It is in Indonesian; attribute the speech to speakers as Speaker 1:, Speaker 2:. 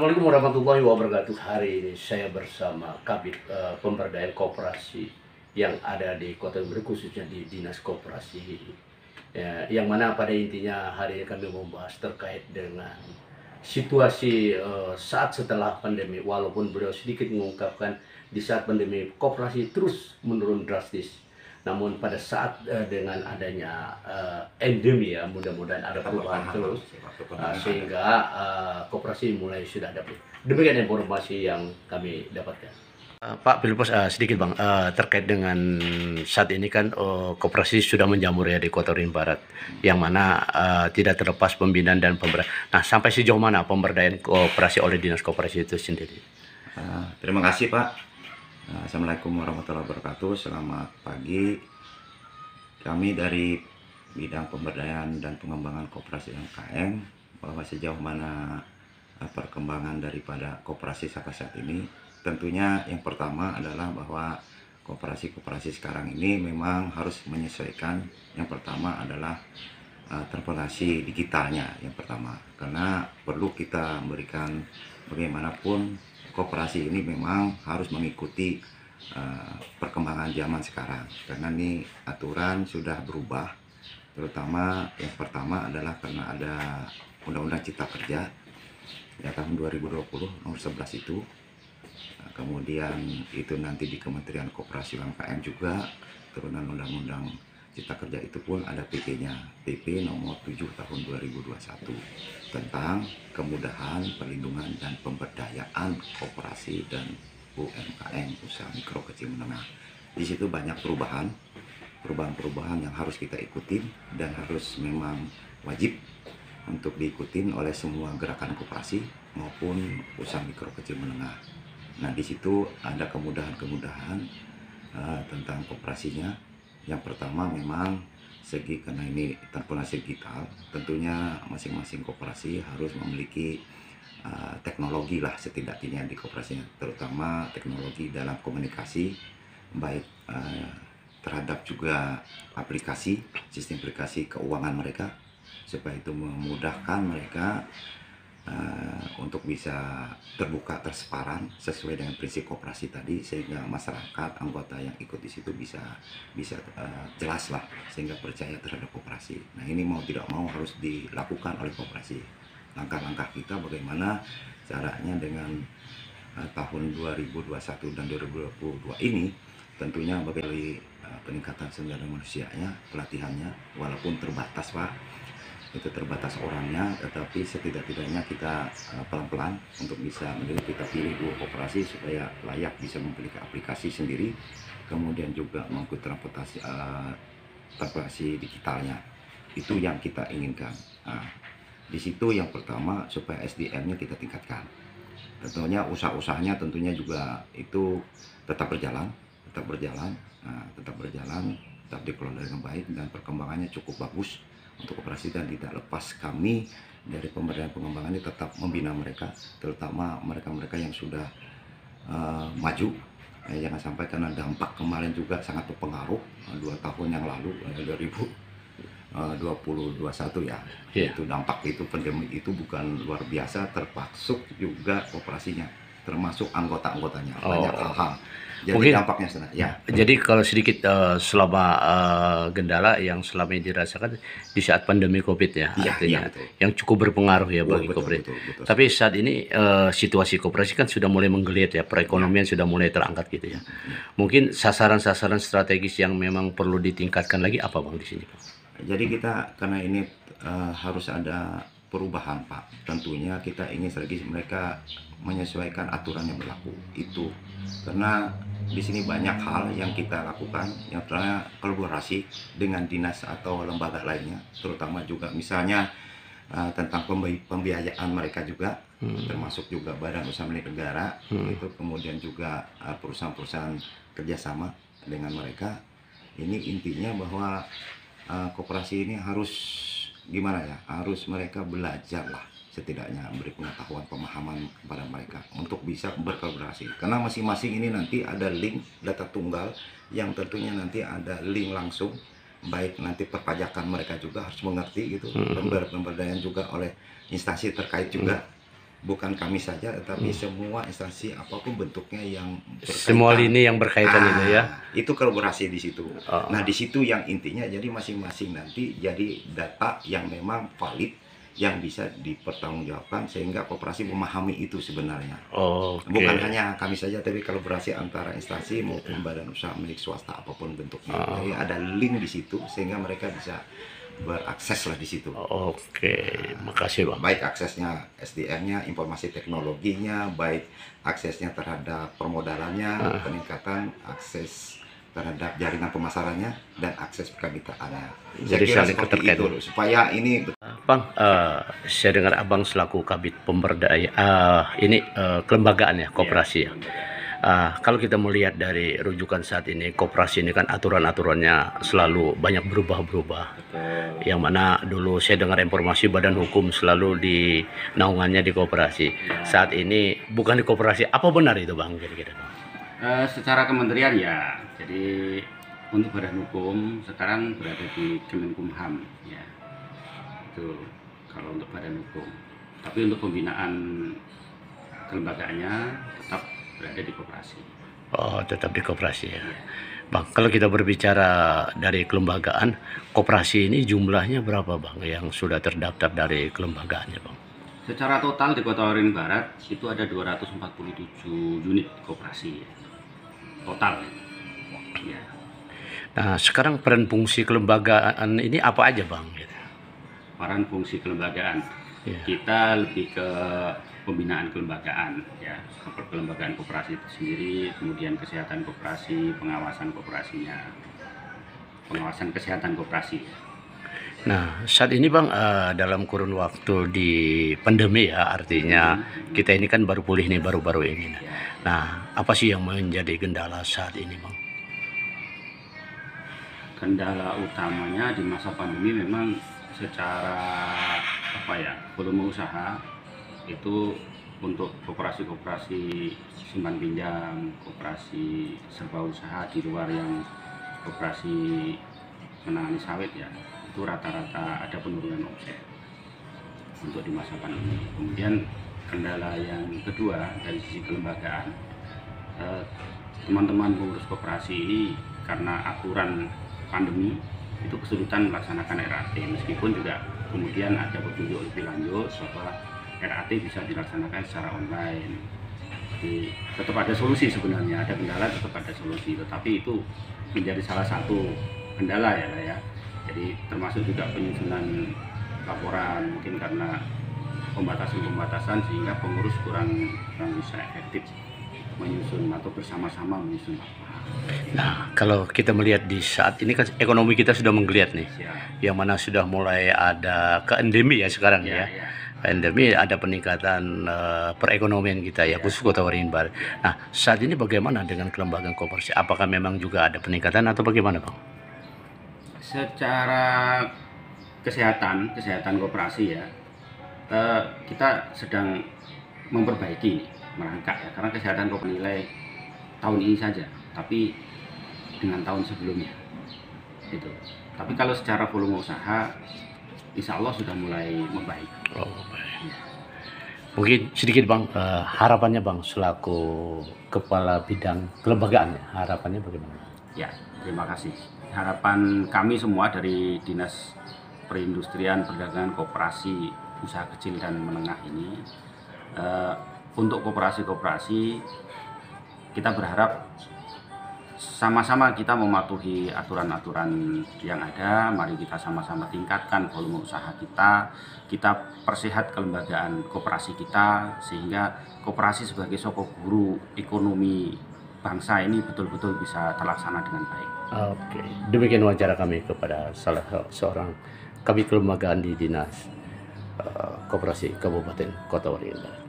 Speaker 1: Assalamualaikum warahmatullahi wabarakatuh. Hari ini saya bersama Kabid Pemberdayaan Koperasi yang ada di Kota Bogor, khususnya di Dinas Koperasi. Ya, yang mana pada intinya hari ini kami membahas terkait dengan situasi saat setelah pandemi. Walaupun beliau sedikit mengungkapkan di saat pandemi koperasi terus menurun drastis. Namun pada saat dengan adanya endemi, ya mudah-mudahan ada perubahan terus sehingga koperasi mulai sudah ada. Demikian informasi yang kami dapatkan. Pak Filipos, sedikit Bang, terkait dengan saat ini kan koperasi sudah menjamur ya di Kota Rin Barat, yang mana tidak terlepas pembinaan dan pemberdayaan. Nah, sampai sejauh mana pemberdayaan koperasi oleh Dinas Koperasi itu sendiri?
Speaker 2: Terima kasih Pak. Assalamualaikum warahmatullahi wabarakatuh. Selamat pagi. Kami dari bidang pemberdayaan dan pengembangan koperasi UMKM, bahwa sejauh mana perkembangan daripada koperasi sampai saat ini, tentunya yang pertama adalah bahwa koperasi-koperasi sekarang ini memang harus menyesuaikan. Yang pertama adalah transformasi digitalnya yang pertama, karena perlu kita memberikan bagaimanapun koperasi ini memang harus mengikuti perkembangan zaman sekarang, karena ini aturan sudah berubah, terutama yang pertama adalah karena ada Undang-Undang Cipta Kerja ya tahun 2020 nomor 11 itu. Kemudian itu nanti di Kementerian Koperasi UMKM juga turunan Undang-Undang Cipta Kerja itu pun ada PP-nya, PP nomor 7 tahun 2021 tentang kemudahan, perlindungan, dan pemberdayaan koperasi dan UMKM, usaha mikro kecil menengah. Di situ banyak perubahan yang harus kita ikutin dan harus memang wajib untuk diikutin oleh semua gerakan koperasi maupun usaha mikro kecil menengah. Nah, di situ ada kemudahan-kemudahan tentang koperasinya. Yang pertama memang segi, karena ini transformasi digital, tentunya masing-masing koperasi harus memiliki teknologi lah setidaknya di koperasinya, terutama teknologi dalam komunikasi, baik terhadap juga aplikasi, sistem aplikasi keuangan mereka, supaya itu memudahkan mereka untuk bisa terbuka, transparan sesuai dengan prinsip koperasi tadi, sehingga masyarakat anggota yang ikut di situ bisa jelas lah, sehingga percaya terhadap koperasi. Nah, ini mau tidak mau harus dilakukan oleh koperasi. Langkah-langkah kita bagaimana caranya dengan tahun 2021 dan 2022 ini, tentunya bagi peningkatan sumber daya manusianya, pelatihannya, walaupun terbatas Pak, itu terbatas orangnya, tetapi setidak-tidaknya kita pelan-pelan untuk bisa kita pilih dua koperasi supaya layak bisa memiliki aplikasi sendiri, kemudian juga mengikuti transportasi digitalnya. Itu yang kita inginkan. Nah, di situ yang pertama supaya SDM-nya kita tingkatkan. Tentunya usaha-usahanya tentunya juga itu tetap berjalan, tetap dikelola dengan baik dan perkembangannya cukup bagus untuk koperasi, dan tidak lepas kami dari pemberdayaan pengembangan ini tetap membina mereka, terutama mereka-mereka yang sudah maju. Jangan sampai, karena dampak kemarin juga sangat berpengaruh 2 tahun yang lalu 2021 ya. Itu dampak itu pandemi itu bukan luar biasa, termasuk juga koperasinya, termasuk anggota-anggotanya, banyak hal-hal. Jadi mungkin dampaknya sana, ya.
Speaker 1: Jadi kalau sedikit selama kendala yang selama ini dirasakan di saat pandemi COVID ya, artinya yang cukup berpengaruh ya bagi koperasi. Tapi saat ini situasi koperasi kan sudah mulai menggeliat ya, perekonomian sudah mulai terangkat gitu ya. Mungkin sasaran-sasaran strategis yang memang perlu ditingkatkan lagi apa Bang di sini Pak?
Speaker 2: Jadi kita, karena ini harus ada perubahan Pak, tentunya kita ingin strategis mereka menyesuaikan aturan yang berlaku itu, karena di sini banyak hal yang kita lakukan, yang pertama kolaborasi dengan dinas atau lembaga lainnya, terutama juga misalnya tentang pembiayaan mereka juga, termasuk juga badan usaha milik negara, itu kemudian juga perusahaan-perusahaan kerjasama dengan mereka. Ini intinya bahwa koperasi ini harus gimana ya, harus mereka belajar lah, setidaknya beri pengetahuan, pemahaman kepada mereka untuk bisa berkolaborasi, karena masing-masing ini nanti ada link data tunggal yang tentunya nanti ada link langsung, baik nanti perpajakan mereka juga harus mengerti gitu, pemberdayaan juga oleh instansi terkait juga. bukan kami saja, tetapi semua instansi apapun bentuknya yang
Speaker 1: Semua lini yang berkaitan itu ya.
Speaker 2: Itu kolaborasi di situ.
Speaker 1: Oh.
Speaker 2: Nah, di situ yang intinya jadi masing-masing nanti jadi data yang memang valid, yang bisa dipertanggungjawabkan sehingga koperasi memahami itu sebenarnya. Bukan hanya kami saja, tapi kolaborasi antara instansi maupun badan usaha milik swasta apapun bentuknya. Jadi ada link di situ sehingga mereka bisa berakses lah di situ.
Speaker 1: Makasih Bang.
Speaker 2: Baik aksesnya SDM-nya, informasi teknologinya, baik aksesnya terhadap permodalannya, peningkatan akses terhadap jaringan pemasarannya, dan akses kemitraannya.
Speaker 1: Jadi saling terkait
Speaker 2: dulu supaya ini
Speaker 1: Bang, saya dengar Abang selaku Kabid Pemberdayaan kelembagaan ya, koperasi ya. Kalau kita melihat dari rujukan saat ini, koperasi ini kan aturan-aturannya selalu banyak berubah-berubah. Yang mana dulu saya dengar informasi badan hukum selalu di naungannya di koperasi. Saat ini bukan di koperasi. Apa benar itu Bang kira-kira?
Speaker 3: Secara kementerian ya, jadi untuk badan hukum sekarang berada di Kemenkumham ya, itu kalau untuk badan hukum. Tapi untuk pembinaan kelembagaannya tetap berada di koperasi.
Speaker 1: Tetap di koperasi ya. Bang, kalau kita berbicara dari kelembagaan, koperasi ini jumlahnya berapa Bang yang sudah terdaftar dari kelembagaannya Bang?
Speaker 3: Secara total di Kota Waringin Barat itu ada 247 unit koperasi ya. Total ya.
Speaker 1: Nah, sekarang peran fungsi kelembagaan ini apa aja Bang?
Speaker 3: Peran fungsi kelembagaan kita lebih ke pembinaan kelembagaan ya, kelembagaan koperasi itu sendiri, kemudian kesehatan koperasi, pengawasan koperasinya, pengawasan kesehatan koperasi.
Speaker 1: Nah, saat ini Bang, dalam kurun waktu di pandemi ya, artinya kita ini kan baru pulih nih baru-baru ini. Nah, apa sih yang menjadi kendala saat ini Bang?
Speaker 3: Kendala utamanya di masa pandemi memang secara volume usaha itu untuk koperasi-koperasi simpan pinjam, koperasi serba usaha di luar yang koperasi menangani sawit ya, itu rata-rata ada penurunan omset untuk di masa pandemi. Kemudian kendala yang kedua dari sisi kelembagaan, teman-teman pengurus koperasi ini karena aturan pandemi itu kesulitan melaksanakan RAT, meskipun juga kemudian ada petunjuk lebih lanjut bahwa RAT bisa dilaksanakan secara online. Jadi tetap ada solusi sebenarnya, ada kendala tetap ada solusi, tetapi itu menjadi salah satu kendala ya. Jadi termasuk juga penyusunan laporan, mungkin karena pembatasan sehingga pengurus kurang bisa efektif menyusun atau bersama-sama menyusun laporan.
Speaker 1: Nah, kalau kita melihat di saat ini kan ekonomi kita sudah menggeliat nih, yang mana sudah mulai ada ke endemi ya sekarang ya. Endemi ada peningkatan perekonomian kita ya, khusus Kota Waringin Barat. Nah, saat ini bagaimana dengan kelembagaan koperasi? Apakah memang juga ada peningkatan atau bagaimana Bang?
Speaker 3: Secara kesehatan koperasi ya, kita sedang memperbaiki, merangkak ya, karena kesehatan koperasi nilai tahun ini saja, tapi dengan tahun sebelumnya gitu. Tapi kalau secara volume usaha, insya Allah sudah mulai membaik.
Speaker 1: Mungkin sedikit Bang, harapannya Bang selaku kepala bidang kelembagaan, harapannya bagaimana?
Speaker 3: Ya, terima kasih. Harapan kami semua dari Dinas Perindustrian, Perdagangan, Koperasi, Usaha Kecil dan Menengah ini, untuk koperasi-koperasi kita berharap sama-sama kita mematuhi aturan-aturan yang ada. Mari kita sama-sama tingkatkan volume usaha kita persehat kelembagaan koperasi kita, sehingga koperasi sebagai sokok guru ekonomi bangsa ini betul-betul bisa terlaksana dengan baik.
Speaker 1: Demikian wawancara kami kepada salah seorang kabid kelembagaan di Dinas Koperasi Kabupaten Kota Waringin Barat.